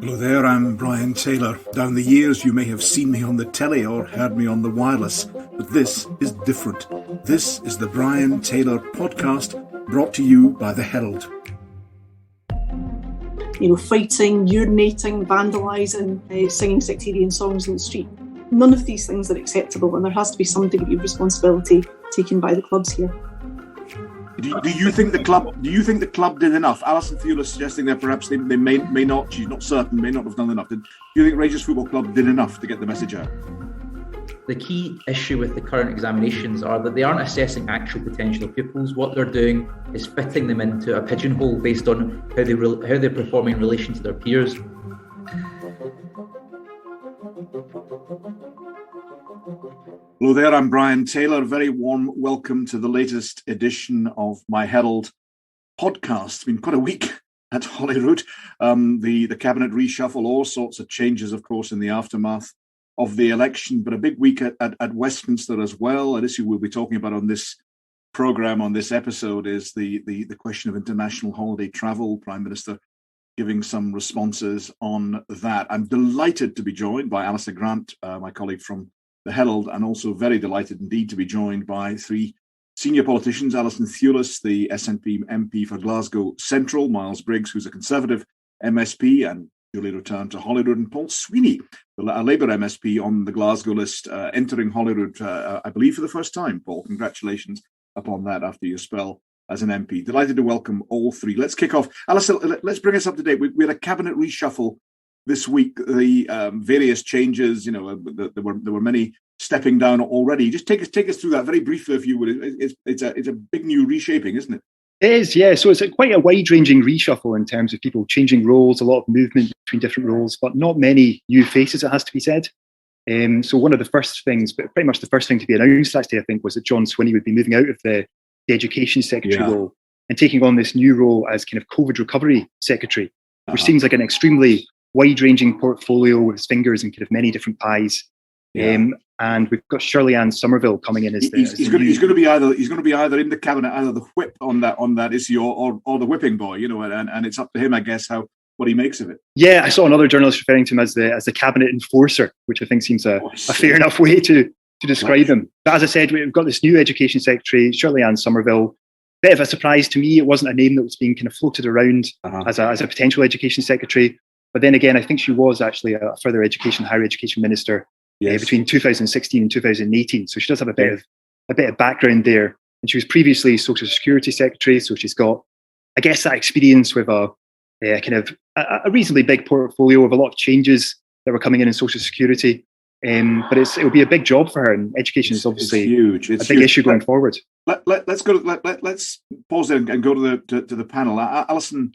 Hello there, I'm Brian Taylor. Down the years you may have seen me on the telly or heard me on the wireless, but this is different. This is the Brian Taylor podcast, brought to you by The Herald. Fighting, urinating, vandalising, singing sectarian songs in the street. None of these things are acceptable, and there has to be some degree of responsibility taken by the clubs here. Do you think the club did enough? Alison Thewliss suggesting that perhaps they may not. She's not certain. May not have done enough. Do you think Rangers Football Club did enough to get the message out? The key issue with the current examinations are that they aren't assessing actual potential of pupils. What they're doing is fitting them into a pigeonhole based on how they're performing in relation to their peers. Hello there, I'm Brian Taylor. Very warm welcome to the latest edition of my Herald podcast. It's been quite a week at Holyrood. The cabinet reshuffle, all sorts of changes, of course, in the aftermath of the election, but a big week at Westminster as well. An issue we'll be talking about on this programme, on this episode, is the question of international holiday travel. Prime Minister giving some responses on that. I'm delighted to be joined by Alistair Grant, my colleague from The Herald, and also very delighted indeed to be joined by three senior politicians: Alison Thewliss, the SNP MP for Glasgow Central; Miles Briggs, who's a Conservative MSP and duly returned to Holyrood; and Paul Sweeney, a Labour MSP on the Glasgow list, entering Holyrood, I believe, for the first time. Paul, congratulations upon that after your spell as an MP. Delighted to welcome all three. Let's kick off. Alison, let's bring us up to date. We had a cabinet reshuffle this week. The various changes, there were many stepping down already. Just take us through that very briefly, if you would. It's a big new reshaping, isn't it? It is, yeah. So it's quite a wide-ranging reshuffle in terms of people changing roles, a lot of movement between different roles, but not many new faces, it has to be said. So one of the first things, but pretty much the first thing to be announced actually, I think, was that John Swinney would be moving out of the Education Secretary role and taking on this new role as kind of COVID Recovery Secretary, which seems like an extremely wide-ranging portfolio with his fingers in kind of many different pies. And we've got Shirley-Anne Somerville coming in as he's going to be either in the cabinet, either the whip on that issue, or the whipping boy, and it's up to him, I guess, what he makes of it. Yeah, I saw another journalist referring to him as the cabinet enforcer, which I think seems a fair enough way to describe him. But as I said, we've got this new Education Secretary, Shirley-Anne Somerville. Bit of a surprise to me. It wasn't a name that was being kind of floated around as a potential Education Secretary. But then again, I think she was actually a further education, higher education minister between 2016 and 2018. So she does have a bit of background there. And she was previously Social Security Secretary, so she's got, I guess, that experience with a reasonably big portfolio of a lot of changes that were coming in Social Security. But it'll be a big job for her, and education is obviously huge. It's a big issue going forward. Let's pause there and go to the panel. Alison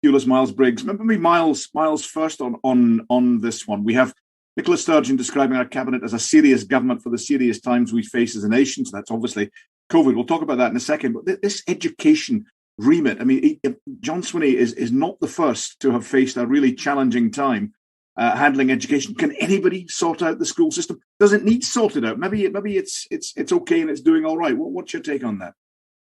Thewliss, Miles Briggs. Maybe Miles first on this one. We have Nicola Sturgeon describing our cabinet as a serious government for the serious times we face as a nation. So that's obviously COVID. We'll talk about that in a second. But this education remit, I mean, John Swinney is not the first to have faced a really challenging time handling education. Can anybody sort out the school system? Does it need sorted out? Maybe it's okay and it's doing all right. What's your take on that?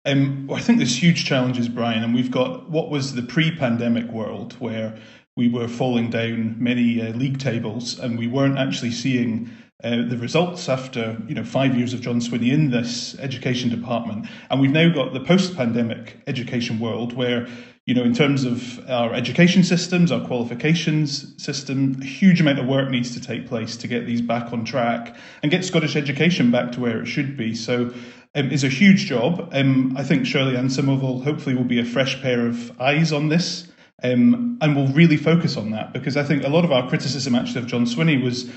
Well, I think there's huge challenges, Brian, and we've got what was the pre-pandemic world where we were falling down many league tables, and we weren't actually seeing the results after 5 years of John Swinney in this education department. And we've now got the post-pandemic education world where, in terms of our education systems, our qualifications system, a huge amount of work needs to take place to get these back on track and get Scottish education back to where it should be. So it's a huge job. I think Shirley-Anne Somerville hopefully will be a fresh pair of eyes on this. And we'll really focus on that, because I think a lot of our criticism actually of John Swinney was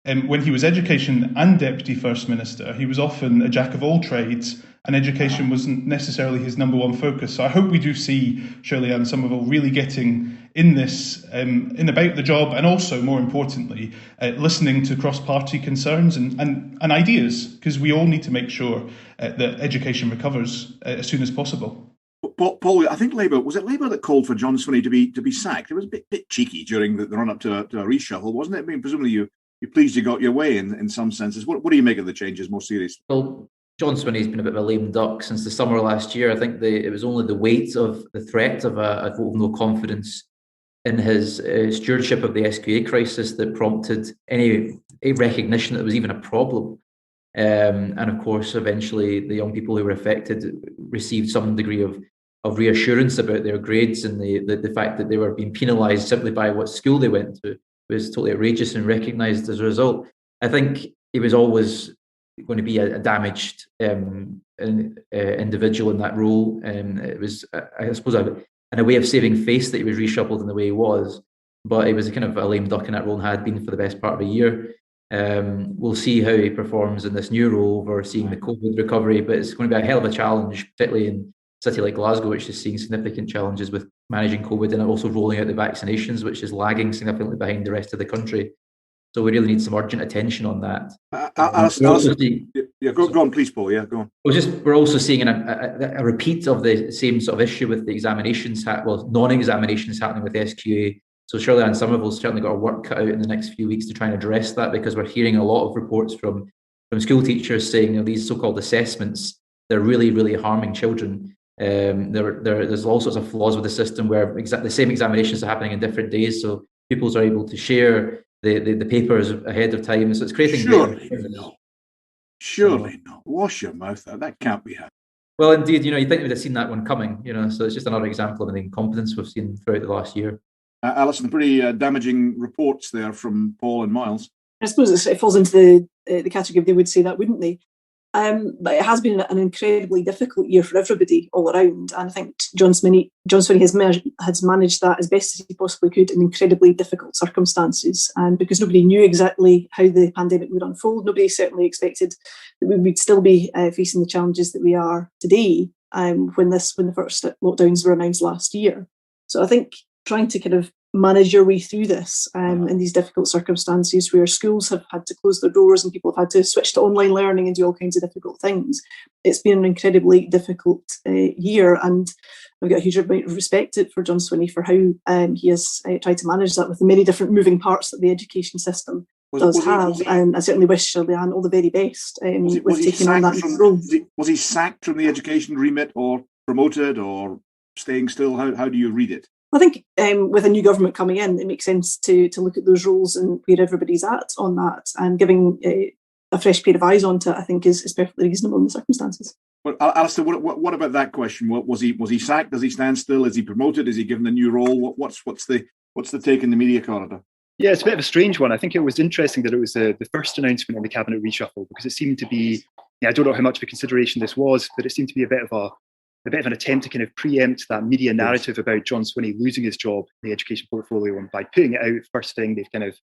when he was Education and Deputy First Minister, he was often a jack of all trades, and education wasn't necessarily his number one focus. So I hope we do see Shirley-Anne Somerville really getting in this, in about the job, and also, more importantly, listening to cross-party concerns and ideas, because we all need to make sure that education recovers as soon as possible. Paul, I think Labour that called for John Swinney to be sacked? It was a bit cheeky during the run up to a reshuffle, wasn't it? I mean, presumably you're pleased you got your way in some senses. What do you make of the changes more seriously? Well, John Swinney's been a bit of a lame duck since the summer last year. I think it was only the weight of the threat of a vote of no confidence in his stewardship of the SQA crisis that prompted any recognition that there was even a problem. And of course, eventually the young people who were affected received some degree of reassurance about their grades, and the fact that they were being penalised simply by what school they went to was totally outrageous and recognised as a result. I think he was always going to be a damaged individual in that role. It was, I suppose, a way of saving face that he was reshuffled in the way he was, but he was a kind of a lame duck in that role and had been for the best part of a year. We'll see how he performs in this new role overseeing the COVID recovery, but it's going to be a hell of a challenge, particularly in a city like Glasgow, which is seeing significant challenges with managing COVID and also rolling out the vaccinations, which is lagging significantly behind the rest of the country. So we really need some urgent attention on that. Go on, please, Paul. Yeah, go on. We're also seeing a repeat of the same sort of issue with the examinations, non-examinations happening with SQA. So Shirley-Anne Somerville's certainly got our work cut out in the next few weeks to try and address that, because we're hearing a lot of reports from school teachers saying, these so-called assessments, they're really, really harming children. There's all sorts of flaws with the system where the same examinations are happening in different days, so pupils are able to share the papers ahead of time. So it's creating... Surely not. Wash your mouth out. That can't be happening. Well, indeed, you think we'd have seen that one coming, so it's just another example of the incompetence we've seen throughout the last year. Alison, pretty damaging reports there from Paul and Miles. I suppose it falls into the category they would say that, wouldn't they? But it has been an incredibly difficult year for everybody all around, and I think John Swinney has managed that as best as he possibly could in incredibly difficult circumstances, and because nobody knew exactly how the pandemic would unfold, nobody certainly expected that we would still be facing the challenges that we are today when the first lockdowns were announced last year. So I think trying to kind of manage your way through this in these difficult circumstances where schools have had to close their doors and people have had to switch to online learning and do all kinds of difficult things. It's been an incredibly difficult year, and I've got a huge amount of respect for John Swinney for how he has tried to manage that with the many different moving parts that the education system does have. And I certainly wish Shirley-Anne all the very best with taking on that role. Was he sacked from the education remit or promoted or staying still? How do you read it? I think with a new government coming in, it makes sense to look at those roles and where everybody's at on that, and giving a fresh pair of eyes onto it, I think, is perfectly reasonable in the circumstances. Well, Alistair, what about that question? Was he sacked? Does he stand still? Is he promoted? Is he given a new role? What's the take in the media corridor? Yeah, it's a bit of a strange one. I think it was interesting that it was the first announcement on the cabinet reshuffle, because it seemed to be, I don't know how much of a consideration this was, but it seemed to be a bit of an attempt to kind of preempt that media narrative about John Swinney losing his job in the education portfolio, and by putting it out first thing, they've kind of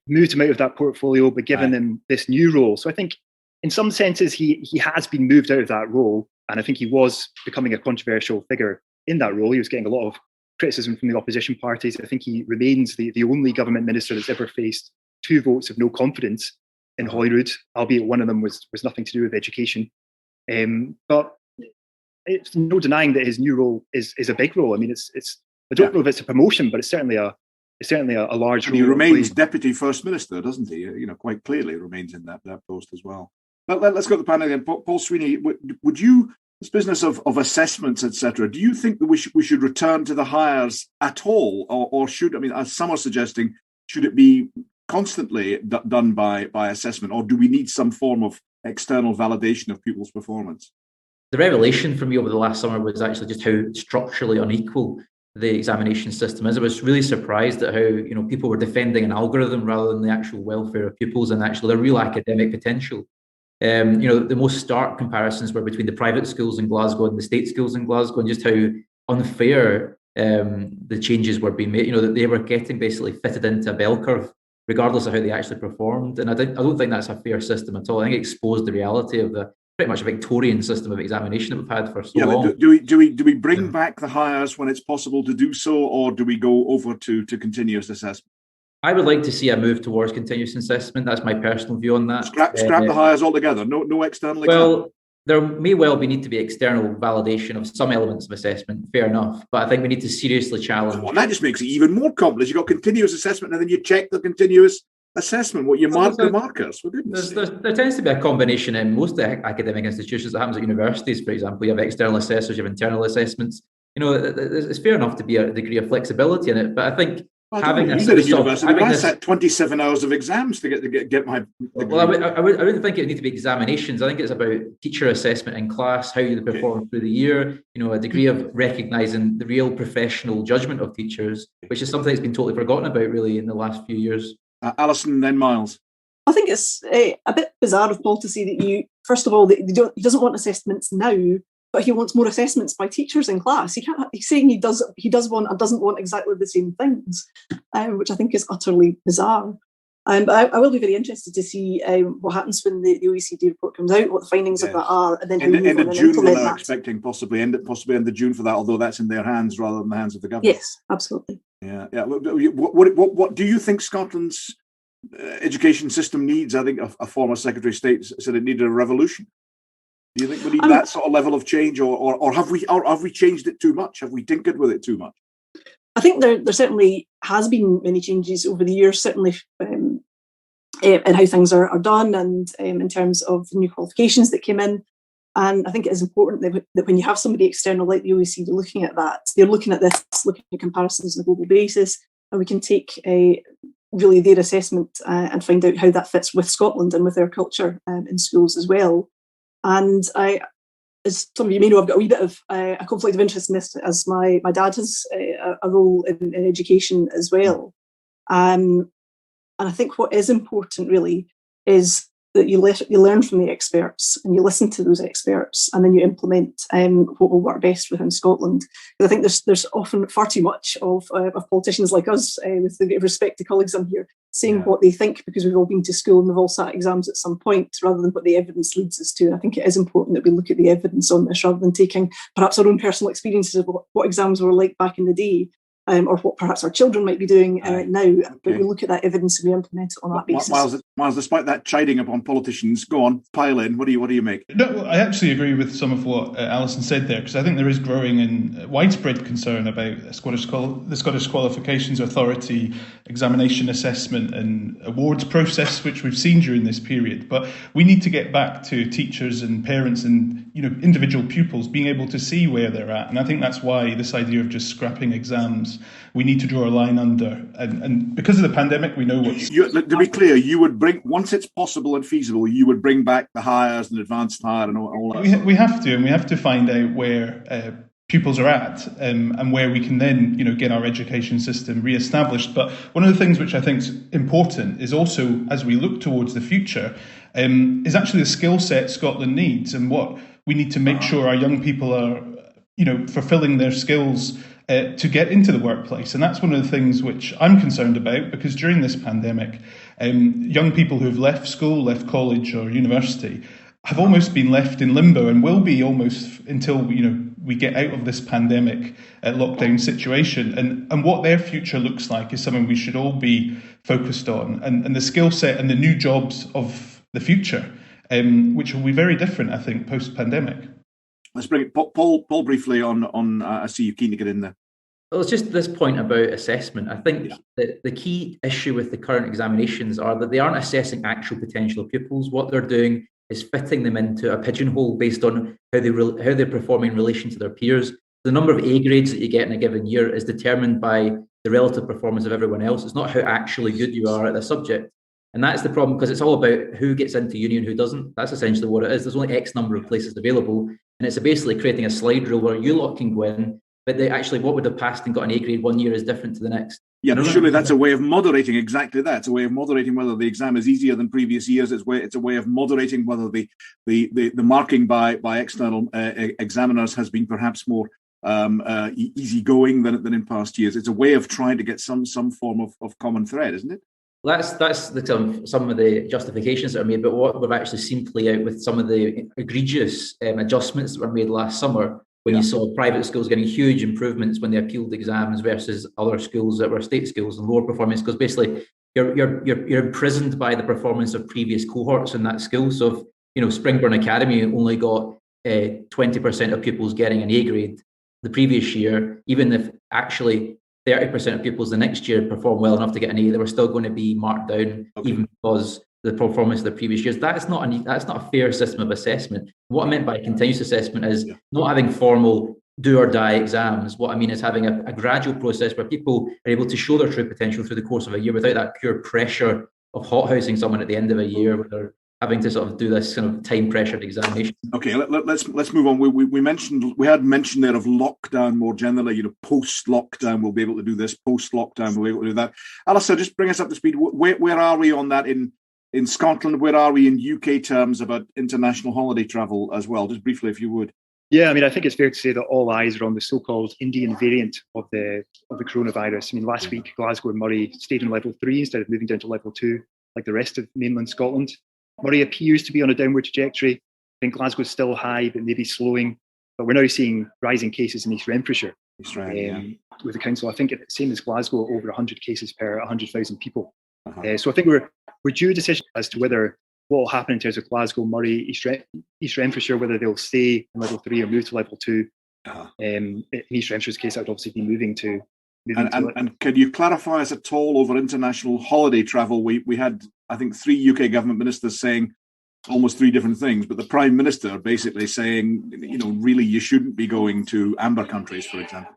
moved him out of that portfolio but given him this new role. So I think in some senses he has been moved out of that role, and I think he was becoming a controversial figure in that role. He was getting a lot of criticism from the opposition parties. I think he remains the only government minister that's ever faced 2 votes of no confidence in Holyrood, albeit one of them was nothing to do with education. But it's no denying that his new role is a big role. I mean, it's I don't know if it's a promotion, but it's certainly a large role. He remains deputy first minister, doesn't he? Quite clearly remains in that post as well. Let's go to the panel again. Paul Sweeney, would you, this business of assessments, etc., do you think that we should return to the hires at all, or should, as some are suggesting, should it be constantly done by assessment, or do we need some form of external validation of pupils' performance? The revelation for me over the last summer was actually just how structurally unequal the examination system is. I was really surprised at how people were defending an algorithm rather than the actual welfare of pupils and actually their real academic potential. The most stark comparisons were between the private schools in Glasgow and the state schools in Glasgow, and just how unfair the changes were being made. That they were getting basically fitted into a bell curve regardless of how they actually performed. And I don't think that's a fair system at all. I think it exposed the reality of the pretty much a Victorian system of examination that we've had for so long. Do we bring back the hires when it's possible to do so, or do we go over to continuous assessment? I would like to see a move towards continuous assessment. That's my personal view on that. Scrap the hires altogether. No external. Well, there may well need to be external validation of some elements of assessment. Fair enough, but I think we need to seriously challenge. Well, that just makes it even more complex. You've got continuous assessment, and then you check the continuous assessment, what you mark the markers. There tends to be a combination in most academic institutions. That happens at universities, for example. You have external assessors, you have internal assessments. It's fair enough to be a degree of flexibility in it, but I think having I sat 27 hours of exams to get my degree. Well, I wouldn't think it would need to be examinations. I think it's about teacher assessment in class, how you perform through the year, a degree of recognising the real professional judgment of teachers, which is something that's been totally forgotten about really in the last few years. Alison, then Miles. I think it's a bit bizarre of Paul to say that first of all, that he doesn't want assessments now, but he wants more assessments by teachers in class. He's saying he does want and doesn't want exactly the same things, which I think is utterly bizarre. But I will be very interested to see what happens when the OECD report comes out, what the findings of that are, and then end of June. We're now expecting possibly end of June for that, although that's in their hands rather than the hands of the government. Yes, absolutely. Yeah. What do you think Scotland's education system needs? I think a former Secretary of State said it needed a revolution. Do you think we need that sort of level of change, or have we changed it too much? Have we tinkered with it too much? I think there certainly has been many changes over the years, certainly in how things are done and in terms of the new qualifications that came in. And I think it is important that when you have somebody external like the OECD looking at that, they're looking at this, looking at comparisons on a global basis, and we can take really their assessment and find out how that fits with Scotland and with our culture in schools as well. And as some of you may know, I've got a wee bit of a conflict of interest in this, as my dad has a role in education as well. And I think what is important really is that you learn from the experts and you listen to those experts, and then you implement what will work best within Scotland. I think there's often far too much of politicians like us, with the respect to colleagues on here, saying what they think because we've all been to school and we've all sat exams at some point, rather than what the evidence leads us to. And I think it is important that we look at the evidence on this rather than taking perhaps our own personal experiences of what exams were like back in the day. Or what perhaps our children might be doing now, but we look at that evidence and we implement it on that basis. Miles, despite that chiding upon politicians, go on, pile in. What do you make? No, I actually agree with some of what Alison said there, because I think there is growing and widespread concern about the Scottish Qualifications Authority examination assessment and awards process, which we've seen during this period. But we need to get back to teachers and parents and individual pupils being able to see where they're at, and I think that's why this idea of just scrapping exams, we need to draw a line under, and because of the pandemic, we know what's... To be clear, you would bring, once it's possible and feasible, you would bring back the hires and advanced hire and all that. We have to, and we have to find out where pupils are at, and where we can then, get our education system re-established. But one of the things which I think is important is also, as we look towards the future, is actually the skill set Scotland needs, and what we need to make sure our young people are, fulfilling their skills to get into the workplace. And that's one of the things which I'm concerned about, because during this pandemic, young people who've left school, left college or university have almost been left in limbo, and will be almost until we get out of this pandemic lockdown situation. And what their future looks like is something we should all be focused on, and the skill set and the new jobs of the future, which will be very different, I think, post-pandemic. Let's bring it, Paul briefly on I see you keen to get in there. Well, it's just this point about assessment. I think that the key issue with the current examinations are that they aren't assessing actual potential pupils. What they're doing is fitting them into a pigeonhole based on how they perform in relation to their peers. The number of A grades that you get in a given year is determined by the relative performance of everyone else. It's not how actually good you are at the subject. And that's the problem, because it's all about who gets into uni and who doesn't. That's essentially what it is. There's only X number of places available. And it's basically creating a slide rule where you lot can go in, but they actually, what would have passed and got an A grade one year is different to the next. Yeah, but surely that's a way of moderating exactly that. It's a way of moderating whether the exam is easier than previous years. It's a way of moderating whether the marking by external examiners has been perhaps more easygoing than in past years. It's a way of trying to get some form of common thread, isn't it? That's some of the justifications that are made, but what we've actually seen play out with some of the egregious adjustments that were made last summer, when you saw private schools getting huge improvements when they appealed exams versus other schools that were state schools and lower performance, because basically you're imprisoned by the performance of previous cohorts in that school. So if Springburn Academy only got 20% of pupils getting an A grade the previous year, even if actually 30% of pupils the next year perform well enough to get an A, they were still going to be marked down, even because the performance of the previous years. That's not a fair system of assessment. What I meant by continuous assessment is not having formal do or die exams. What I mean is having a gradual process where people are able to show their true potential through the course of a year without that pure pressure of hothousing someone at the end of a year where they're having to sort of do this kind of time pressured examination. Okay, let's move on. We had mentioned there of lockdown more generally. Post lockdown we'll be able to do this. Post lockdown we'll be able to do that. Alistair, just bring us up to speed. Where are we on that in Scotland? Where are we in UK terms about international holiday travel as well? Just briefly, if you would. Yeah, I mean, I think it's fair to say that all eyes are on the so-called Indian variant of the coronavirus. I mean, last week, Glasgow and Moray stayed on level 3 instead of moving down to level 2, like the rest of mainland Scotland. Moray appears to be on a downward trajectory. I think Glasgow's still high, but maybe slowing. But we're now seeing rising cases in East Renfrewshire. With the council, I think it's the same as Glasgow, over 100 cases per 100,000 people. So I think we're due a decision as to what will happen in terms of Glasgow, Moray, East Renfrewshire, whether they'll stay in level 3 or move to level 2. In East Renfrewshire's case, that would obviously be moving to. And can you clarify us at all over international holiday travel? We had, I think, 3 UK government ministers saying almost 3 different things, but the Prime Minister basically saying, really you shouldn't be going to amber countries, for example.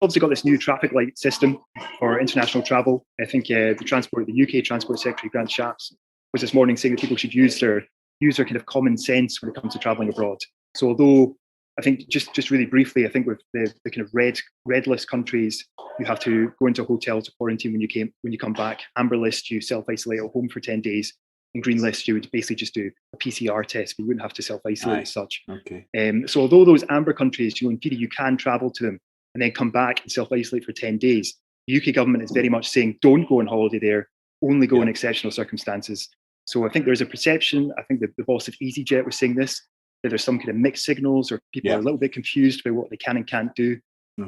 Obviously got this new traffic light system for international travel. I think the UK Transport Secretary, Grant Shapps, was this morning saying that people should use their kind of common sense when it comes to travelling abroad. So although I think just really briefly, I think with the kind of red list countries, you have to go into a hotel to quarantine when you come back. Amber list, you self-isolate at home for 10 days. In green list, you would basically just do a PCR test, but you wouldn't have to self-isolate as such. Okay. So although those amber countries, in theory, you can travel to them and then come back and self-isolate for 10 days. The UK government is very much saying, don't go on holiday there, only go in exceptional circumstances. So I think there's a perception, I think the boss of EasyJet was saying this, that there's some kind of mixed signals or people are a little bit confused about what they can and can't do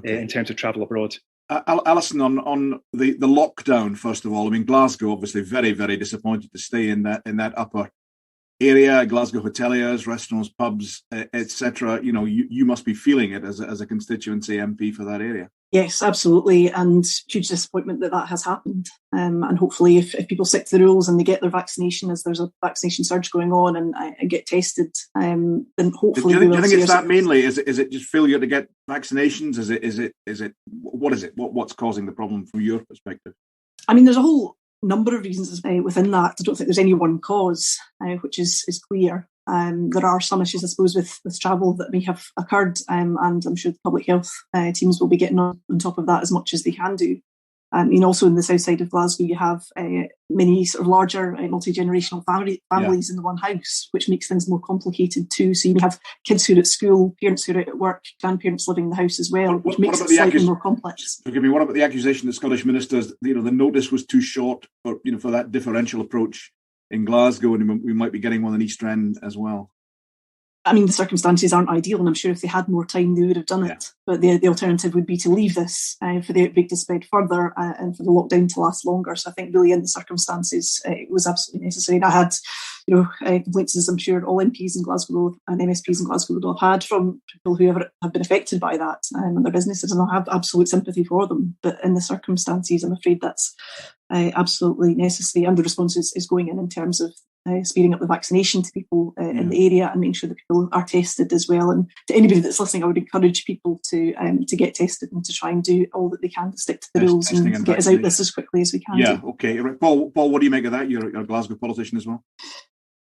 in terms of travel abroad. Alison, on the lockdown, first of all, I mean, Glasgow obviously very, very disappointed to stay in that upper area, Glasgow hoteliers, restaurants, pubs, etc. You must be feeling it as a constituency MP for that area. Yes, absolutely, and huge disappointment that has happened. And hopefully, if people stick to the rules and they get their vaccination, as there's a vaccination surge going on, and get tested, then hopefully. Do you think it's that mainly? Is it just failure to get vaccinations? Is it? What is it? What's causing the problem from your perspective? I mean, there's a whole number of reasons within that. I don't think there's any one cause, which is clear. There are some issues, I suppose, with travel that may have occurred, and I'm sure the public health teams will be getting on top of that as much as they can do. Also in the south side of Glasgow, you have many sort of larger multi-generational families in the one house, which makes things more complicated too. So you may have kids who are at school, parents who are out at work, grandparents living in the house as well, which makes it slightly more complex. Forgive me, what about the accusation that Scottish ministers, the notice was too short for that differential approach in Glasgow, and we might be getting one in East End as well? I mean, the circumstances aren't ideal, and I'm sure if they had more time, they would have done it. But the alternative would be to leave this for the outbreak to spread further and for the lockdown to last longer. So I think really in the circumstances, it was absolutely necessary. And I had, complaints, as I'm sure all MPs in Glasgow and MSPs in Glasgow would have had from people who have been affected by that and their businesses, and I have absolute sympathy for them. But in the circumstances, I'm afraid that's absolutely necessary. And the response is going in terms of speeding up the vaccination to people in the area and making sure that people are tested as well. And to anybody that's listening, I would encourage people to get tested and to try and do all that they can to stick to the rules and get us out this as quickly as we can. Yeah, okay. Paul, what do you make of that? You're a Glasgow politician as well.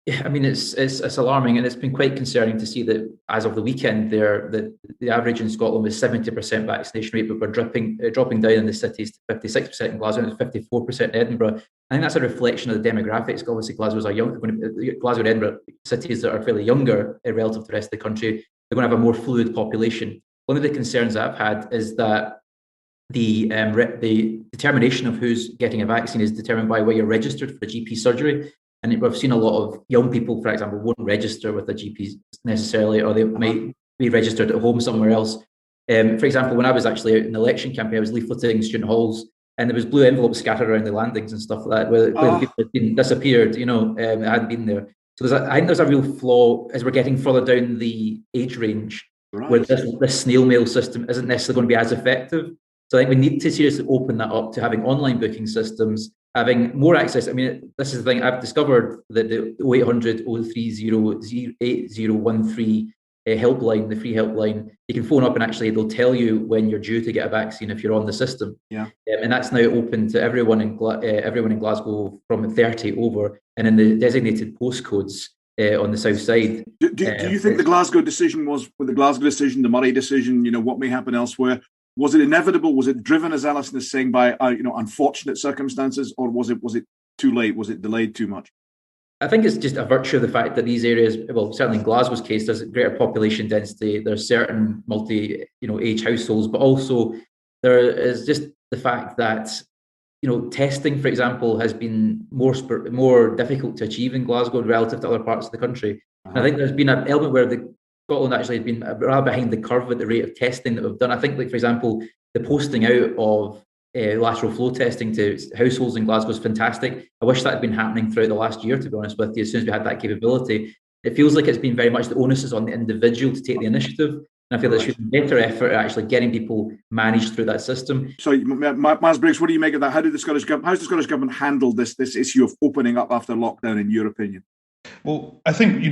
Yeah, I mean, it's alarming, and it's been quite concerning to see that as of the weekend the average in Scotland was 70% vaccination rate, but we're dropping down in the cities to 56% in Glasgow and 54% in Edinburgh. I think that's a reflection of the demographics. Obviously, Glasgow and Edinburgh, cities that are fairly younger relative to the rest of the country, they're going to have a more fluid population. One of the concerns I've had is that the determination of who's getting a vaccine is determined by where you're registered for a GP surgery. And we've seen a lot of young people, for example, won't register with a GP necessarily, or they might be registered at home somewhere else. For example, when I was actually out in the election campaign, I was leafleting student halls, and there was blue envelopes scattered around the landings and stuff like that, where people had been disappeared, it hadn't been there. So I think there's a real flaw as we're getting further down the age range, where this snail mail system isn't necessarily going to be as effective. So I think we need to seriously open that up to having online booking systems, having more access. I mean, this is the thing I've discovered, that the 0800 030 8013 helpline, the free helpline. You can phone up and actually they'll tell you when you're due to get a vaccine if you're on the system. Yeah. And that's now open to everyone in Glasgow from 30 over, and in the designated postcodes on the south side. Do you think the Glasgow decision the Moray decision, what may happen elsewhere, was it inevitable? Was it driven, as Alison is saying, by unfortunate circumstances, or was it too late? Was it delayed too much? I think it's just a virtue of the fact that these areas, well, certainly in Glasgow's case, there's greater population density. There's certain age households, but also there is just the fact that testing, for example, has been more difficult to achieve in Glasgow relative to other parts of the country. And I think there's been an element where Scotland actually has been rather behind the curve with the rate of testing that we've done. I think, for example, the posting out of lateral flow testing to households in Glasgow is fantastic. I wish that had been happening throughout the last year, to be honest with you, as soon as we had that capability. It feels like it's been very much the onus is on the individual to take the initiative. And I feel there should be better effort at actually getting people managed through that system. So, Miles Briggs, what do you make of that? How's the Scottish government handled this issue of opening up after lockdown, in your opinion? Well, I think,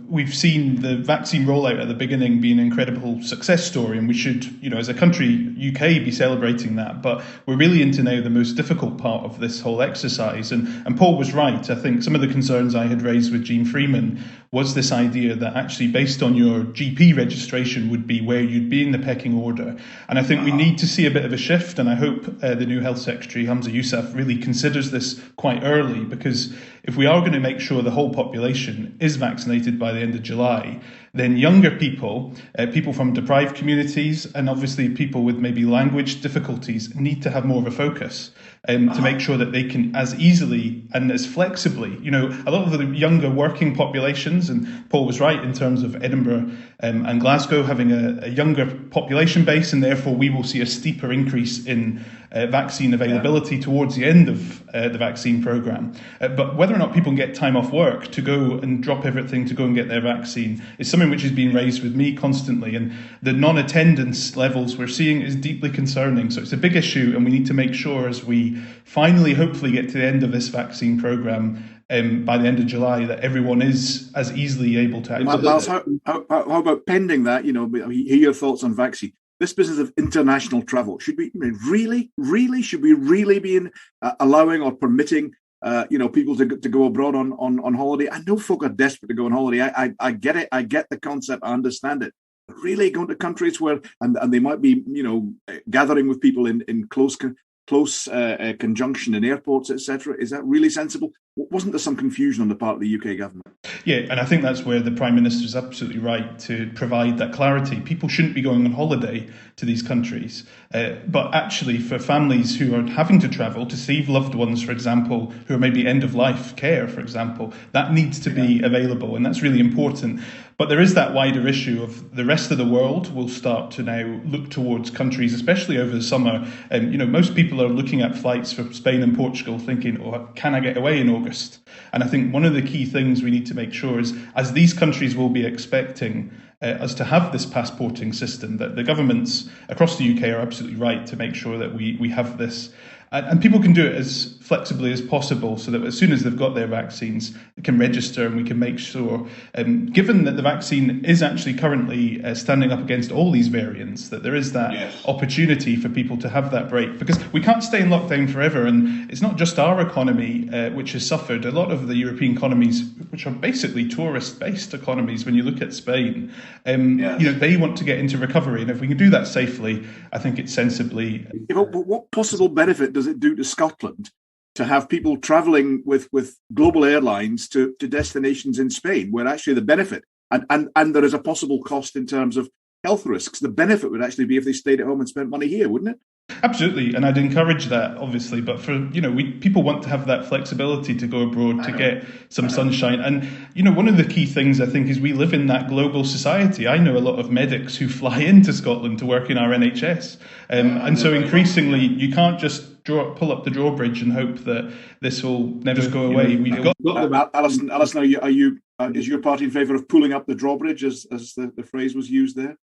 we've seen the vaccine rollout at the beginning be an incredible success story, and we should, as a country, UK, be celebrating that. But we're really into now the most difficult part of this whole exercise. And Paul was right. I think some of the concerns I had raised with Jean Freeman was this idea that actually based on your GP registration would be where you'd be in the pecking order. And I think we need to see a bit of a shift, and I hope the new Health Secretary, Hamza Yousaf, really considers this quite early, because if we are going to make sure the whole population is vaccinated by the end of July, then younger people, people from deprived communities, and obviously people with maybe language difficulties need to have more of a focus to make sure that they can as easily and as flexibly, a lot of the younger working populations, and Paul was right in terms of Edinburgh and Glasgow having a younger population base, and therefore we will see a steeper increase in vaccine availability towards the end of the vaccine programme. But whether or not people can get time off work to go and drop everything to go and get their vaccine is something which is being raised with me constantly. And the non-attendance levels we're seeing is deeply concerning. So it's a big issue, and we need to make sure as we finally hopefully get to the end of this vaccine programme by the end of July that everyone is as easily able to access. Miles, how about pending that, hear your thoughts on vaccine? This business of international travel, should we really be allowing or permitting people to go abroad on holiday? I know folk are desperate to go on holiday. I get it. I get the concept. I understand it. But really going to countries where and they might be gathering with people in close conjunction in airports, etc. Is that really sensible? Wasn't there some confusion on the part of the UK government? Yeah, and I think that's where the Prime Minister is absolutely right to provide that clarity. People shouldn't be going on holiday to these countries. But actually, for families who are having to travel to see loved ones, for example, who are maybe end-of-life care, for example, that needs to be available, and that's really important. But there is that wider issue of the rest of the world will start to now look towards countries, especially over the summer. Most people are looking at flights for Spain and Portugal thinking, can I get away in August? And I think one of the key things we need to make sure is, as these countries will be expecting us to have this passporting system, that the governments across the UK are absolutely right to make sure that we have this. And people can do it as flexibly as possible so that as soon as they've got their vaccines, they can register, and we can make sure, given that the vaccine is actually currently standing up against all these variants, that there is that opportunity for people to have that break. Because we can't stay in lockdown forever, and it's not just our economy which has suffered. A lot of the European economies, which are basically tourist-based economies, when you look at Spain, they want to get into recovery. And if we can do that safely, I think it's sensibly... But what possible benefit does it do to Scotland to have people travelling with global airlines to destinations in Spain, where actually the benefit and there is a possible cost in terms of health risks? The benefit would actually be if they stayed at home and spent money here, wouldn't it? Absolutely, and I'd encourage that, obviously. But for people want to have that flexibility to go abroad to get some sunshine. And one of the key things I think is we live in that global society. I know a lot of medics who fly into Scotland to work in our NHS, and so increasingly you can't just pull up the drawbridge and hope that this will never go away. We've got Alison, are you is your party in favour of pulling up the drawbridge, as the phrase was used there?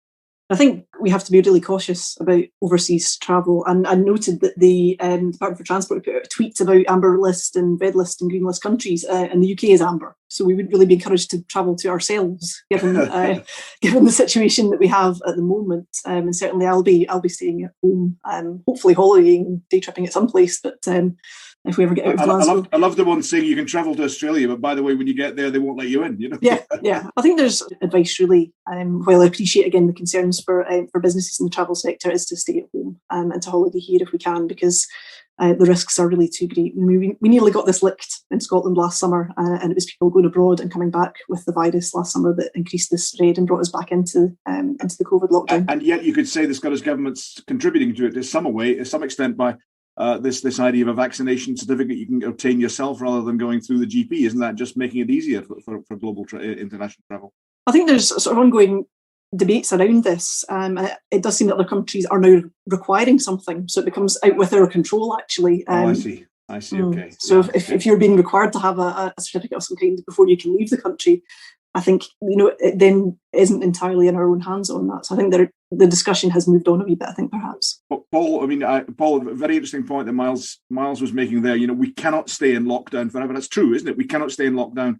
I think we have to be really cautious about overseas travel. And I noted that the Department for Transport put out a tweet about amber list and red list and green list countries, and the UK is amber. So we wouldn't really be encouraged to travel to ourselves, given given the situation that we have at the moment. And certainly, I'll be staying at home, hopefully holidaying, day tripping at some place. But if we ever get out of Glasgow, I love the one saying you can travel to Australia, but by the way, when you get there, they won't let you in. You know. Yeah. I think there's advice really. While I appreciate again the concerns for businesses in the travel sector, is to stay at home and to holiday here if we can, because the risks are really too great. We nearly got this licked in Scotland last summer, and it was people going abroad and coming back with the virus last summer that increased the spread and brought us back into the COVID lockdown. And yet, you could say the Scottish government's contributing to it to some extent by this idea of a vaccination certificate you can obtain yourself rather than going through the GP. Isn't that just making it easier for global international travel? I think there's sort of ongoing debates around this. It does seem that other countries are now requiring something, so it becomes out with our control, actually. I see. Okay. So if you're being required to have a certificate of some kind before you can leave the country, I think it then isn't entirely in our own hands on that. So I think the discussion has moved on a wee bit, I think, perhaps. Paul, Paul, a very interesting point that Miles was making there. We cannot stay in lockdown forever. That's true, isn't it? We cannot stay in lockdown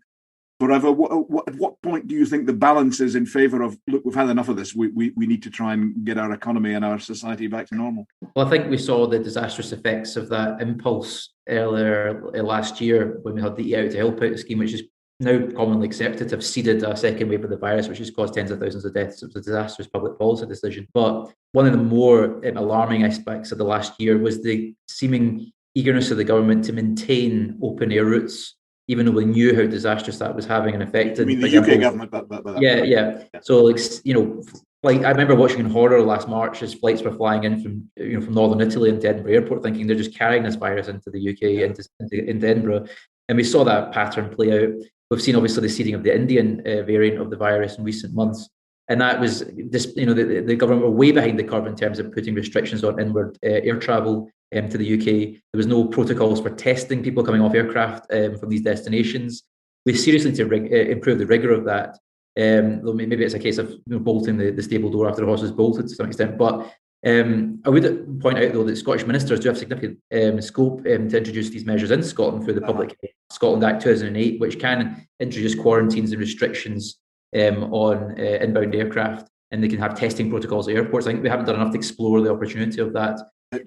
forever. At what point do you think the balance is in favour of, look, we've had enough of this, we need to try and get our economy and our society back to normal? Well, I think we saw the disastrous effects of that impulse earlier last year when we had the Eat Out to Help Out scheme, which is now commonly accepted to have seeded a second wave of the virus, which has caused tens of thousands of deaths. It was a disastrous public policy decision. But one of the more alarming aspects of the last year was the seeming eagerness of the government to maintain open air routes, even though we knew how disastrous that was having an effect. I mean, the UK government. Yeah. So, I remember watching in horror last March as flights were flying in from northern Italy into Edinburgh Airport, thinking they're just carrying this virus into the UK, into Edinburgh. And we saw that pattern play out. We've seen obviously the seeding of the Indian variant of the virus in recent months. And that was this, the government were way behind the curve in terms of putting restrictions on inward air travel to the UK. There was no protocols for testing people coming off aircraft from these destinations. We seriously need to improve the rigour of that. Though maybe it's a case of bolting the stable door after the horse is bolted to some extent. But I would point out, though, that Scottish ministers do have significant scope to introduce these measures in Scotland through the Public Scotland Act 2008, which can introduce quarantines and restrictions on inbound aircraft, and they can have testing protocols at airports. I think we haven't done enough to explore the opportunity of that. I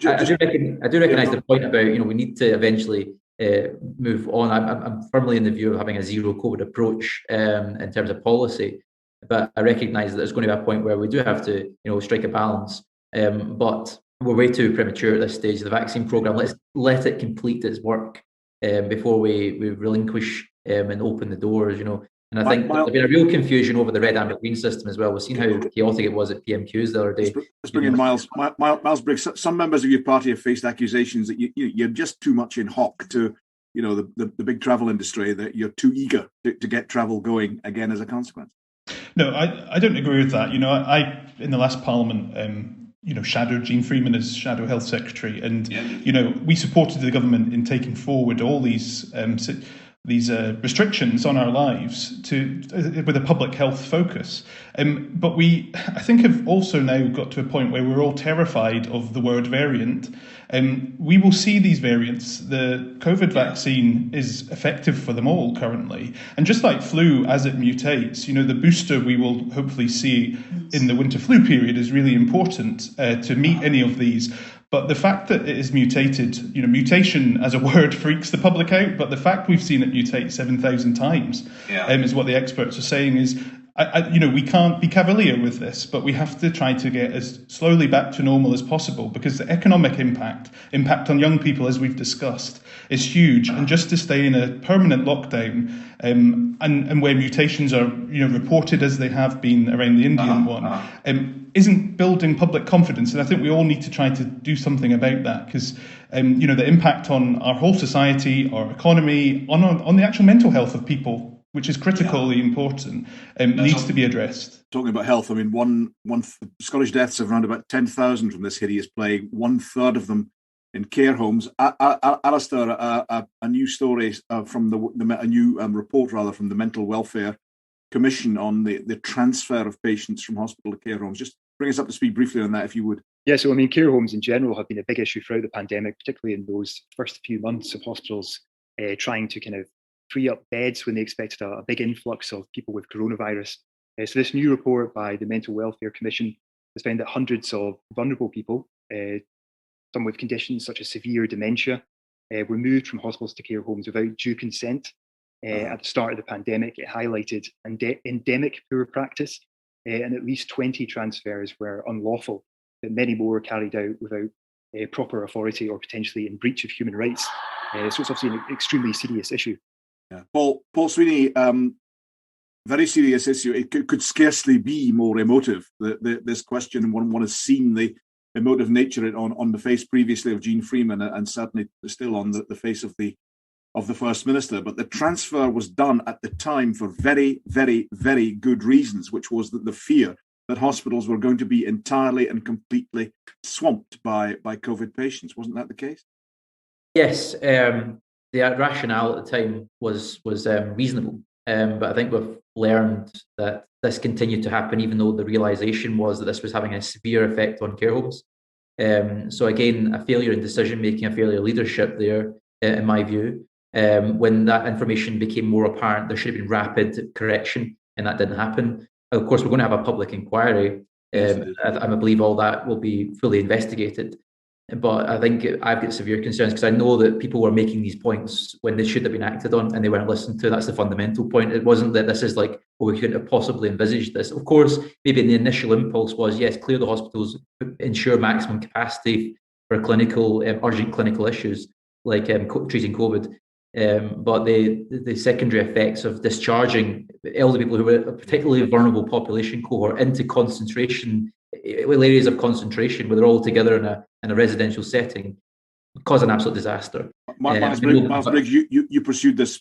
do recognise the point about we need to eventually move on. I'm firmly in the view of having a zero COVID approach in terms of policy, but I recognise that there's going to be a point where we do have to strike a balance. But we're way too premature at this stage of the vaccine programme. Let's let it complete its work before we relinquish and open the doors, And I think there's been a real confusion over the red, amber, green system as well. We've seen how chaotic it was at PMQs the other day. Let's bring in Miles Briggs. Some members of your party have faced accusations that you're just too much in hock to, the big travel industry, that you're too eager to get travel going again as a consequence. No, I don't agree with that. I in the last Parliament, shadowed Jean Freeman as Shadow Health Secretary, and we supported the government in taking forward all these restrictions on our lives with a public health focus. But we, I think, have also now got to a point where we're all terrified of the word variant. We will see these variants. The COVID vaccine is effective for them all currently. And just like flu, as it mutates, the booster we will hopefully see in the winter flu period is really important to meet any of these. But the fact that it is mutated, mutation as a word freaks the public out. But the fact we've seen it mutate 7,000 times is what the experts are saying is, we can't be cavalier with this, but we have to try to get as slowly back to normal as possible, because the economic impact on young people, as we've discussed, is huge. And just to stay in a permanent lockdown and where mutations are reported as they have been around the Indian one, isn't building public confidence. And I think we all need to try to do something about that, because the impact on our whole society, our economy, on the actual mental health of people, which is critically important, needs to be addressed. Talking about health, I mean, Scottish deaths of around about 10,000 from this hideous plague, 1/3 of them in care homes. Alistair, a new story from a new report from the Mental Welfare Commission on the transfer of patients from hospital to care homes. Just bring us up to speed briefly on that, if you would. Yeah, so I mean, care homes in general have been a big issue throughout the pandemic, particularly in those first few months of hospitals trying to kind of free up beds when they expected a big influx of people with coronavirus. So this new report by the Mental Welfare Commission has found that hundreds of vulnerable people, some with conditions such as severe dementia, were moved from hospitals to care homes without due consent. At the start of the pandemic, it highlighted endemic poor practice, and at least 20 transfers were unlawful, but many more were carried out without proper authority or potentially in breach of human rights. So it's obviously an extremely serious issue. Yeah. Paul Sweeney, very serious issue. It could scarcely be more emotive, this question, and one has seen the emotive nature on the face previously of Jean Freeman, and certainly still on the face of the First Minister. But the transfer was done at the time for very, very, very good reasons, which was that the fear that hospitals were going to be entirely and completely swamped by COVID patients. Wasn't that the case? Yes, the rationale at the time was reasonable, but I think we've learned that this continued to happen, even though the realisation was that this was having a severe effect on care homes. So again, a failure in decision making, a failure of leadership there, in my view. When that information became more apparent, there should have been rapid correction, and that didn't happen. Of course, we're going to have a public inquiry. I believe all that will be fully investigated. But I think I've got severe concerns because I know that people were making these points when they should have been acted on and they weren't listened to. That's the fundamental point. It wasn't that this is like, oh, we couldn't have possibly envisaged this. Of course, maybe the initial impulse was, yes, clear the hospitals, ensure maximum capacity for clinical, urgent clinical issues like treating COVID. But the secondary effects of discharging elderly people who were a particularly vulnerable population cohort into concentration, areas of concentration where they're all together in a residential setting, cause an absolute disaster. Miles Briggs, you pursued this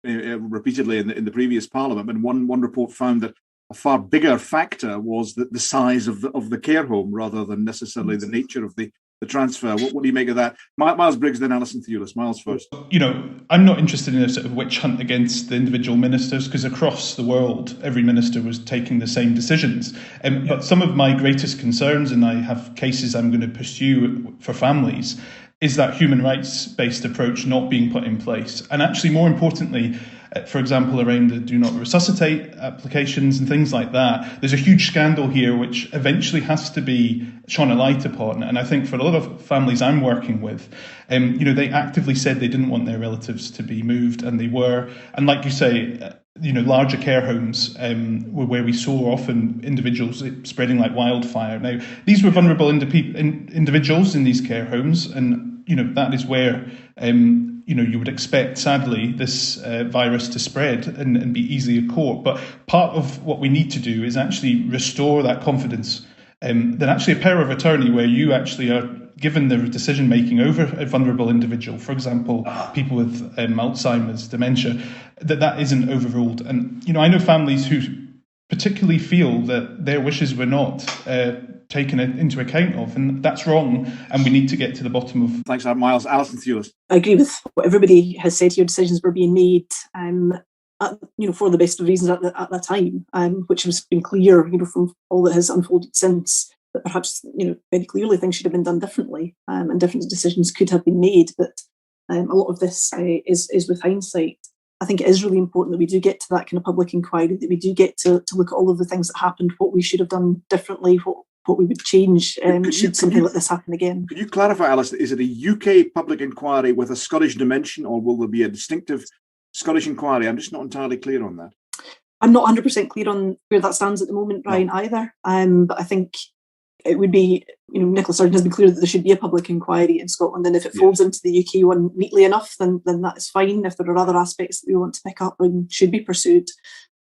repeatedly in the previous Parliament, and one report found that a far bigger factor was the size of the care home rather than necessarily the nature of the transfer. What do you make of that? Miles Briggs, then Alison Thewliss. Miles first. I'm not interested in a sort of witch hunt against the individual ministers, because across the world, every minister was taking the same decisions. But some of my greatest concerns, and I have cases I'm going to pursue for families, is that human rights-based approach not being put in place. And actually, more importantly, for example, around the do not resuscitate applications and things like that, there's a huge scandal here which eventually has to be shone a light upon. And I think for a lot of families I'm working with, they actively said they didn't want their relatives to be moved, and they were. And like you say, larger care homes were where we saw often individuals spreading like wildfire. Now, these were vulnerable individuals in these care homes, and that is where you would expect, sadly, this virus to spread and be easily caught. But part of what we need to do is actually restore that confidence. Then actually a power of attorney where you actually are given the decision making over a vulnerable individual, for example, people with Alzheimer's, dementia, that isn't overruled. And I know families who particularly feel that their wishes were not taken into account of, and that's wrong, and we need to get to the bottom of. Thanks, Miles. Alison Thewliss. I agree with what everybody has said here. Decisions were being made, for the best of reasons at that time, which has been clear, from all that has unfolded since, that perhaps, very clearly things should have been done differently, and different decisions could have been made. But a lot of this is with hindsight. I think it is really important that we do get to that kind of public inquiry, that we do get to look at all of the things that happened, what we should have done differently, what we would change should something like this happen again. Could you clarify, Alice, is it a UK public inquiry with a Scottish dimension, or will there be a distinctive Scottish inquiry? I'm just not entirely clear on that. I'm not 100% clear on where that stands at the moment, Brian, either. But I think it would be, Nicola Sturgeon has been clear that there should be a public inquiry in Scotland, and if it folds into the UK one neatly enough, then that is fine. If there are other aspects that we want to pick up and should be pursued,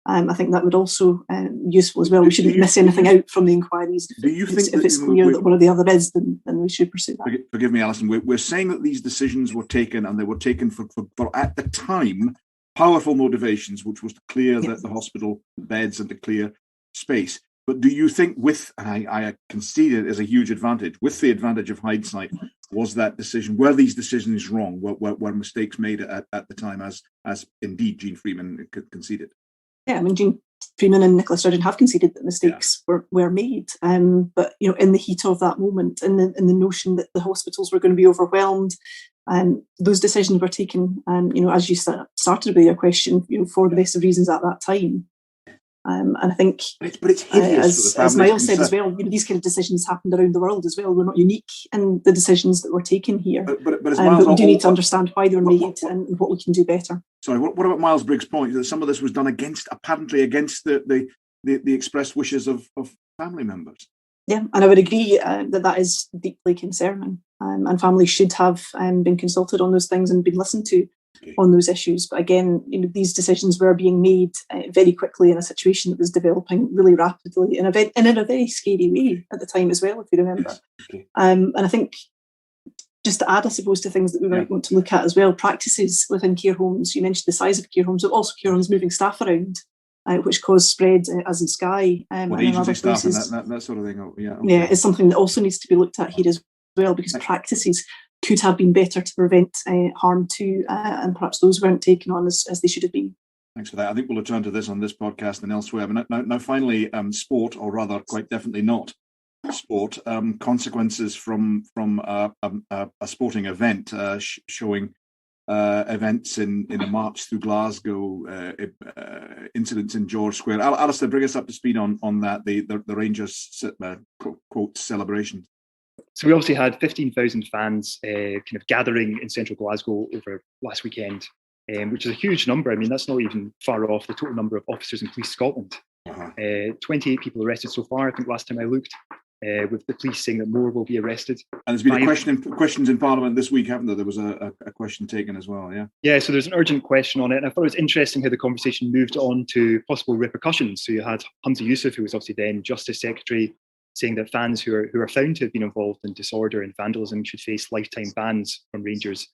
I think that would also be useful as well. We shouldn't miss anything out from the inquiries. If it's clear that one or the other is, then we should pursue that. Forgive me, Alison. We're saying that these decisions were taken, and they were taken for at the time, powerful motivations, which was to clear the hospital beds and to clear space. But do you think, and I concede it as a huge advantage, with the advantage of hindsight, were these decisions wrong? Were mistakes made at the time, as indeed Jean Freeman conceded? Yeah, I mean, Freeman and Nicola Sturgeon have conceded that mistakes were made. But in the heat of that moment, in the notion that the hospitals were going to be overwhelmed, those decisions were taken, as you started with your question, for the best of reasons at that time. And I think, but it's hideous as Miles said as well, these kind of decisions happened around the world as well. We're not unique in the decisions that were taken here. But we do need to understand why they were made and what we can do better. Sorry, what about Miles Briggs' point that some of this was done apparently against the expressed wishes of family members? Yeah, and I would agree that is deeply concerning, and families should have been consulted on those things and been listened to on those issues. But again, these decisions were being made very quickly in a situation that was developing really rapidly in a very scary way at the time as well, if you remember. Yes. Okay. And I think, just to add, I suppose, to things that we might want to look at as well, practices within care homes. You mentioned the size of care homes, but also care homes moving staff around, which caused spread, as in Skye and in other places. And that sort of thing. Oh, yeah, okay. Yeah, it's something that also needs to be looked at here as well, because practices could have been better to prevent harm too, and perhaps those weren't taken on as they should have been. Thanks for that. I think we'll return to this on this podcast and elsewhere. But now finally, sport, or rather, quite definitely not sport. Consequences from a sporting event showing events in a march through Glasgow, incidents in George Square. Alistair, bring us up to speed on that. The Rangers quote celebration. So we obviously had 15,000 fans kind of gathering in central Glasgow over last weekend, which is a huge number. I mean, that's not even far off the total number of officers in Police Scotland. 28 people arrested so far, I think, last time I looked, with the police saying that more will be arrested. And there's been questions in Parliament this week, haven't there? There was a question taken as well, yeah? Yeah, so there's an urgent question on it. And I thought it was interesting how the conversation moved on to possible repercussions. So you had Hamza Yousaf, who was obviously then Justice Secretary, saying that fans who are found to have been involved in disorder and vandalism should face lifetime bans from Rangers.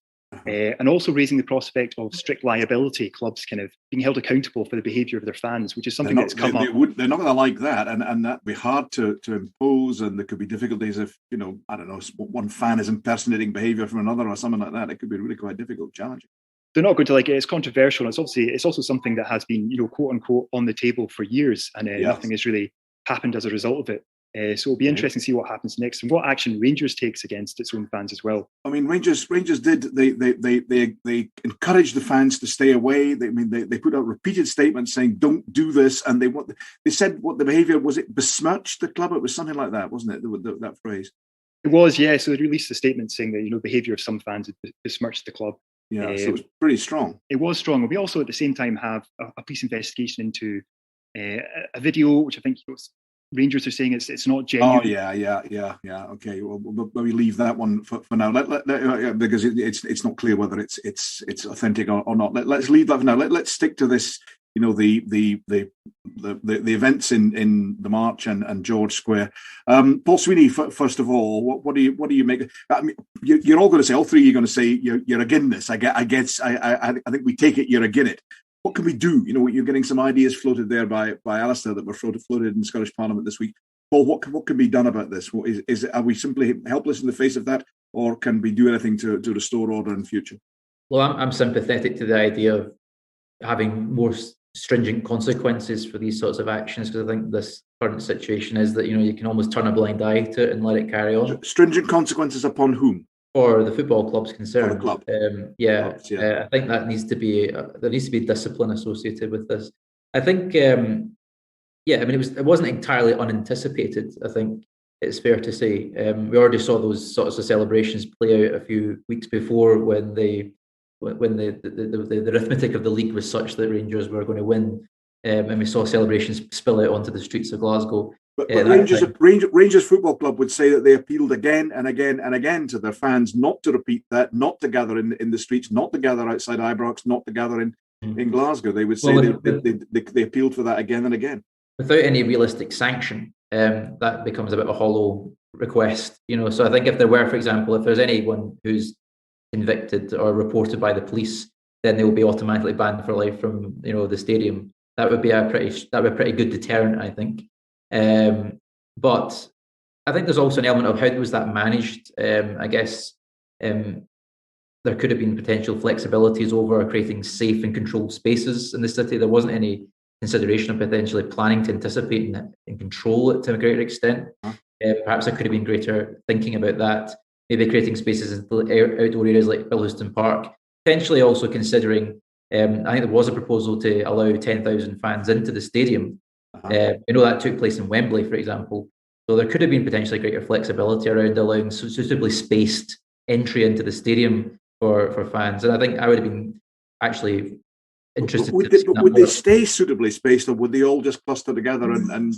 And also raising the prospect of strict liability, clubs kind of being held accountable for the behaviour of their fans, which is something that's come up. They're not going to like that, and that'd be hard to impose, and there could be difficulties if, I don't know, one fan is impersonating behaviour from another or something like that. It could be really quite difficult, challenging. They're not going to like it. It's controversial. It's also something that has been, quote unquote, on the table for years, and nothing has really happened as a result of it. So it'll be interesting to see what happens next and what action Rangers takes against its own fans as well. I mean, Rangers did they encouraged the fans to stay away. They put out repeated statements saying don't do this, and they said what the behaviour was. It besmirched the club. It was something like that, wasn't it? That phrase. It was, yeah. So they released a statement saying that behaviour of some fans had besmirched the club. Yeah, so it was pretty strong. It was strong. And we also at the same time have a police investigation into a video, which I think Rangers are saying it's not genuine. Oh yeah. Okay, well, we leave that one for now. Because it's not clear whether it's authentic or not. Let's leave that for now. Let's stick to this. The events in the March and George Square. Paul Sweeney, first of all, what do you make? I mean, you're all going to say, all three. You're going to say you're against this. I think we take it. You're against it. What can we do? You're getting some ideas floated there by Alistair that were floated in Scottish Parliament this week. Paul, what can be done about this? Are we simply helpless in the face of that, or can we do anything to restore order in future? Well, I'm sympathetic to the idea of having more stringent consequences for these sorts of actions, because I think this current situation is that you can almost turn a blind eye to it and let it carry on. Stringent consequences upon whom? For the football club's concerned. For the club. I think that needs to be there needs to be discipline associated with this. I think it wasn't entirely unanticipated. I think it's fair to say we already saw those sorts of celebrations play out a few weeks before when the arithmetic of the league was such that Rangers were going to win, and we saw celebrations spill out onto the streets of Glasgow. But Rangers Football Club would say that they appealed again and again and again to their fans not to repeat that, not to gather in the streets, not to gather outside Ibrox, not to gather in Glasgow. They would say they appealed for that again and again. Without any realistic sanction, that becomes a bit of a hollow request. So I think if there were, for example, if there's anyone who's convicted or reported by the police, then they will be automatically banned for life from the stadium. That would be a pretty good deterrent, I think. But I think there's also an element of how was that managed. I guess there could have been potential flexibilities over creating safe and controlled spaces in the city. There wasn't any consideration of potentially planning to anticipate and control it to a greater extent. Perhaps there could have been greater thinking about that, maybe creating spaces in outdoor areas like Bilston Park, potentially also considering, I think there was a proposal to allow 10,000 fans into the stadium. I know that took place in Wembley, for example. So there could have been potentially greater flexibility around allowing suitably spaced entry into the stadium for fans. And I think I would have been actually interested. Would they stay suitably spaced, or would they all just cluster together and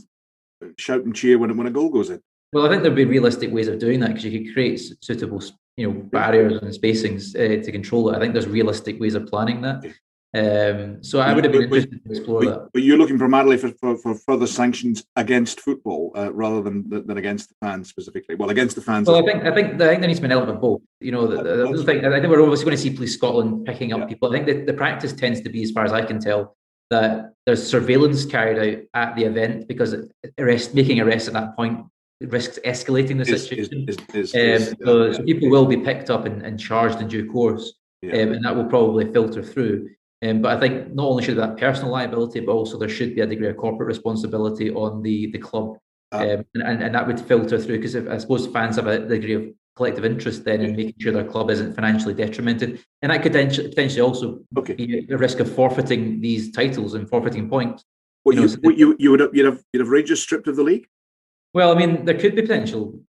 shout and cheer when a goal goes in? Well, I think there'd be realistic ways of doing that, because you could create suitable, barriers and spacings to control it. I think there's realistic ways of planning that. So I would have been interested to explore that. But you're looking primarily for further sanctions against football rather than against the fans specifically. Well, against the fans. Well, I think there needs to be an element of both. I think we're obviously going to see Police Scotland picking up people. I think that the practice tends to be, as far as I can tell, that there's surveillance carried out at the event, because making arrests at that point risks escalating the situation. So people will be picked up and charged in due course, and that will probably filter through. But I think not only should that personal liability, but also there should be a degree of corporate responsibility on the club, and that would filter through, because I suppose fans have a degree of collective interest then in making sure their club isn't financially detrimented, and that could potentially also be a risk of forfeiting these titles and forfeiting points. You'd have Rangers stripped of the league? Well, I mean, there could be potential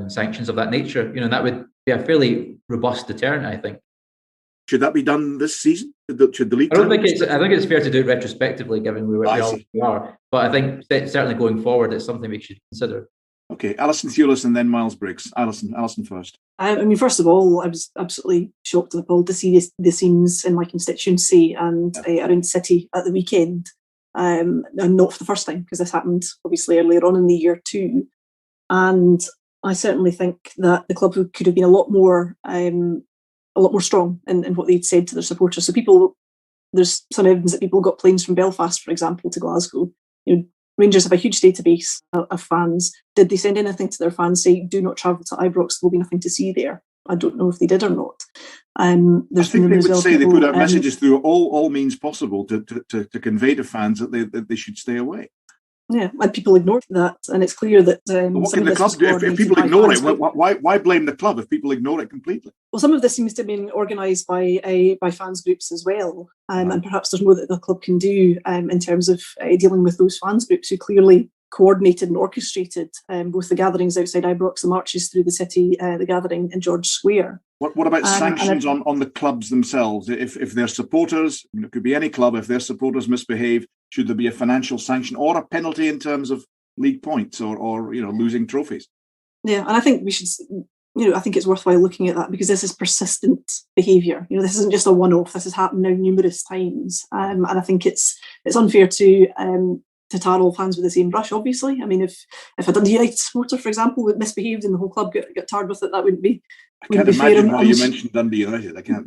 sanctions of that nature, and that would be a fairly robust deterrent, I think. Should that be done this season? Should the league? I think it's fair to do it retrospectively, given where we are. But I think certainly going forward, it's something we should consider. Okay, Alison Thewliss and then Miles Briggs. Alison first. I mean, first of all, I was absolutely shocked and appalled to see the scenes in my constituency and around the city at the weekend. And not for the first time, because this happened obviously earlier on in the year too. And I certainly think that the club could have been a lot more strong in what they'd said to their supporters. So there's some evidence that people got planes from Belfast, for example, to Glasgow. Rangers have a huge database of fans. Did they send anything to their fans saying, do not travel to Ibrox, there will be nothing to see there? I don't know if they did or not. I think they would say they put out messages through all means possible to convey to fans that they should stay away. Yeah, and people ignored that, and it's clear that what can the club do if people ignore it? Why blame the club if people ignore it completely? Well, some of this seems to have been organised by fans groups as well, and perhaps there's more that the club can do in terms of dealing with those fans groups who clearly coordinated and orchestrated both the gatherings outside Ibrox, the marches through the city, the gathering in George Square. What about sanctions on the clubs themselves? If their supporters, it could be any club, if their supporters misbehave, should there be a financial sanction or a penalty in terms of league points or losing trophies? Yeah, and I think we should. I think it's worthwhile looking at that, because this is persistent behaviour. This isn't just a one-off. This has happened now numerous times, and I think it's unfair to tar all fans with the same brush, obviously. I mean, if a Dundee United supporter, for example, misbehaved and the whole club got tarred with it, that wouldn't be. I can't imagine why you mentioned Dundee United. I can't.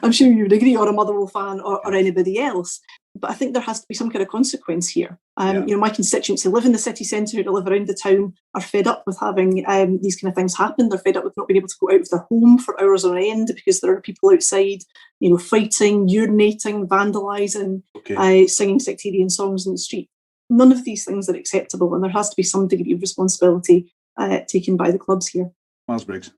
I'm sure you would agree, or a Motherwell fan, or anybody else. But I think there has to be some kind of consequence here. My constituents who live in the city centre, who live around the town, are fed up with having these kind of things happen. They're fed up with not being able to go out of their home for hours on end because there are people outside, fighting, urinating, vandalising, singing sectarian songs in the street. None of these things are acceptable, and there has to be some degree of responsibility taken by the clubs here. Miles Briggs.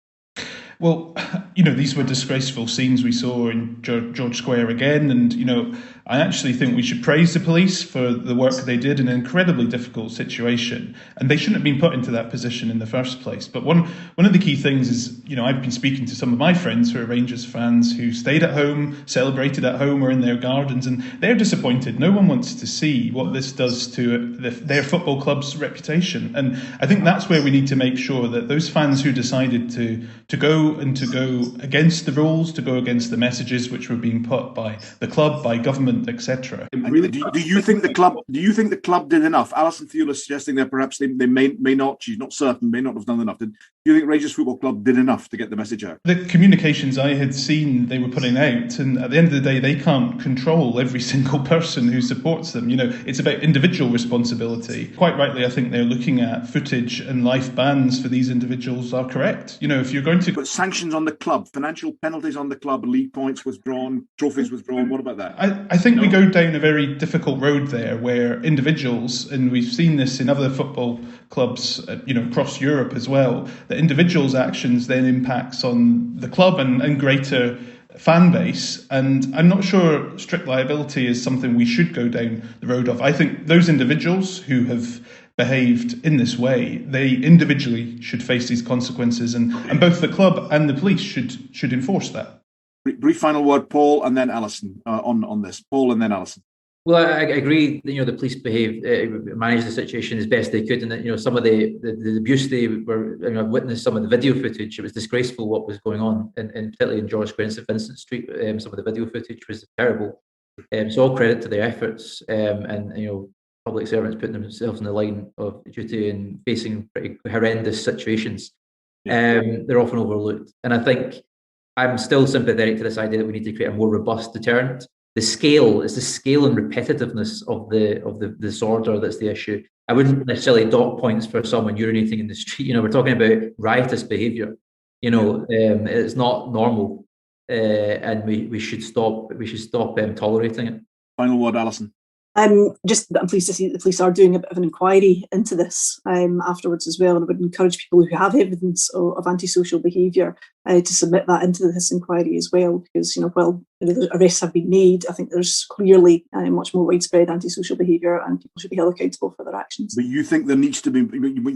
Well, these were disgraceful scenes we saw in George Square again. And, I actually think we should praise the police for the work they did in an incredibly difficult situation. And they shouldn't have been put into that position in the first place. But one of the key things is, I've been speaking to some of my friends who are Rangers fans who stayed at home, celebrated at home or in their gardens, and they're disappointed. No one wants to see what this does to their football club's reputation. And I think that's where we need to make sure that those fans who decided to go against the rules, to go against the messages which were being put by the club, by government, etc. Do you think the club did enough? Alison Thewliss suggesting that perhaps they may not. She's not certain. May not have done enough. Do Do you think Rangers Football Club did enough to get the message out? The communications I had seen they were putting out, and at the end of the day, they can't control every single person who supports them. It's about individual responsibility. Quite rightly, I think they're looking at footage and life bans for these individuals are correct. If you're going to put sanctions on the club, financial penalties on the club, league points withdrawn, trophies withdrawn, what about that? I think we go down a very difficult road there where individuals, and we've seen this in other football clubs, across Europe as well, that individuals' actions then impacts on the club and greater fan base. And I'm not sure strict liability is something we should go down the road of. I think those individuals who have behaved in this way, they individually should face these consequences, and both the club and the police should enforce that. Brief final word, Paul, and then Alison on this. Paul and then Alison. Well, I agree that the police managed the situation as best they could, and that some of the abuse they were. I've witnessed some of the video footage. It was disgraceful what was going on, and particularly in George Square and St Vincent Street. Some of the video footage was terrible. So all credit to their efforts, and public servants putting themselves in the line of duty and facing pretty horrendous situations. They're often overlooked, and I think I'm still sympathetic to this idea that we need to create a more robust deterrent. The scale and repetitiveness of the disorder that's the issue. I wouldn't necessarily dock points for someone urinating in the street. We're talking about riotous behaviour. It's not normal, and we should stop. We should stop tolerating it. Final word, Alison. I'm pleased to see that the police are doing a bit of an inquiry into this afterwards as well, and I would encourage people who have evidence of antisocial behaviour to submit that into this inquiry as well, because while the arrests have been made, I think there's clearly much more widespread antisocial behaviour, and people should be held accountable for their actions. But you think there needs to be,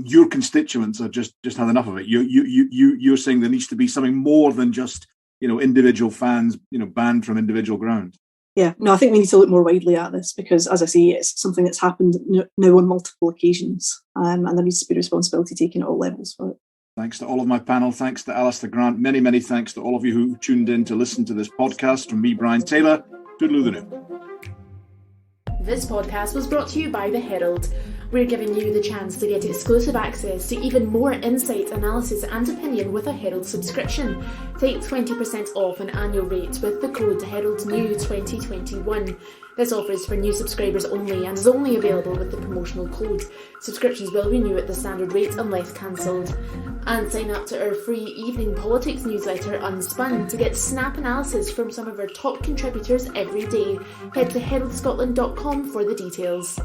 your constituents have just had enough of it. You're saying there needs to be something more than just individual fans banned from individual ground. Yeah, no, I think we need to look more widely at this because, as I say, it's something that's happened now on multiple occasions, and there needs to be responsibility taken at all levels for it. Thanks to all of my panel. Thanks to Alistair Grant. Many, many thanks to all of you who tuned in to listen to this podcast. From me, Brian Taylor. Toodaloo the new. This podcast was brought to you by The Herald. We're giving you the chance to get exclusive access to even more insight, analysis and opinion with a Herald subscription. Take 20% off an annual rate with the code HERALDNEW2021. This offer is for new subscribers only and is only available with the promotional code. Subscriptions will renew at the standard rate unless cancelled. And sign up to our free evening politics newsletter Unspun to get snap analysis from some of our top contributors every day. Head to heraldscotland.com for the details.